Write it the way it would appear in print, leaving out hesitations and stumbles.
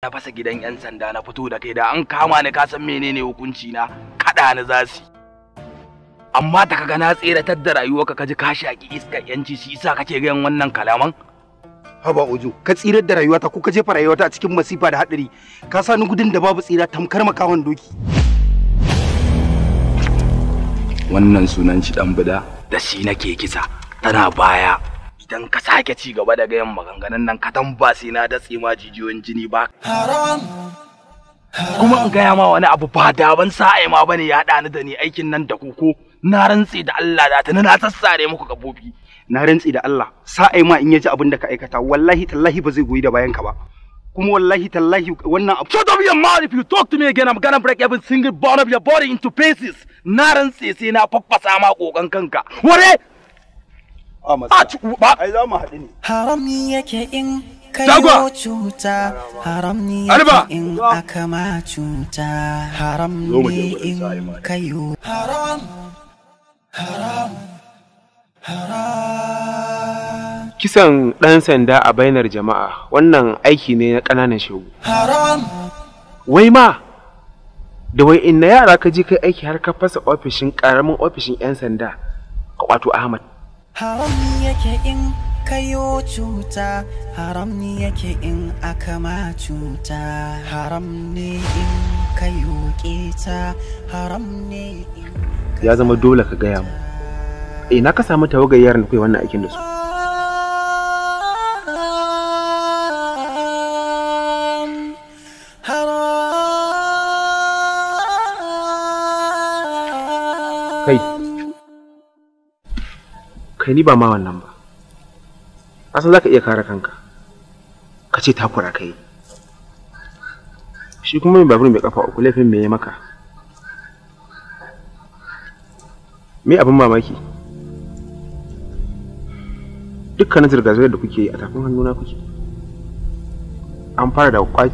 na fasa gidan 'yan sanda na fito da kai da an kama ni ka san menene hukunci na kada ni zasu. Amma da kaga na tseratar da rayuwarka kaji ka shaki iskar yanci shi yasa kake ga wannan kalaman? Haba Ojo, ka tsirar da rayuwata ko ka jefa rayuwata a cikin masifa da hadari. Ka sa ni gudun da babu tsira tamkar makawan doki. Wannan sunan shi dan buda da shi nake kisa. Tana baya. Idan ka sake ci gaba da gayan maganganun nan ka ba sai na datse ma jijiyoyin jini ba. Haram. Kuma in gaya ma wani abu ba da ban sa'ai ma bane ya haɗa ni da ni aikin nan da koko. Na rantse da Allah da tana na sassare muku gabobi. Na rantse da Allah sa'ai ma in yaji abin da ka aikata wallahi tallahi ba zai goyi da bayan ka ba. Kuma wallahi tallahi wannan abu. Shut up your mouth if you talk to me again I'm gonna break every single bone of your body into pieces. Na rantse sai na faffasa ma kokan kanka. Ware! Ai za mu haɗu ne. Haram yake in kayo cuta, haram ne yake in aka ma cuta, haram ne in kayo. Haram, haram, haram. Kisan ɗan sanda a bainar jama'a wannan aiki ne na ƙananan shegu. Haram. Wai ma, da wai inna yara ka je kai aiki har ka fasa ofishin ƙaramin ofishin 'yan sanda wato Ahmad. Haram yake in kayo cuta, haram ne yake in aka ma cuta, haram ne in kayo keta, haram ne in. Ya zama dole ka gaya mu. Na ka samu tawagar yaran kai wannan aikin da su. Kai ni ba ma wannan ba. Asan za ka iya kare kanka. Ka ce takura kai. Shi kuma mai babur mai kafa uku laifin me ya maka? Me abin mamaki? Dukkanin zirga-zirgar da kuke yi a tafin hannuna kuke. An fara da kwaci.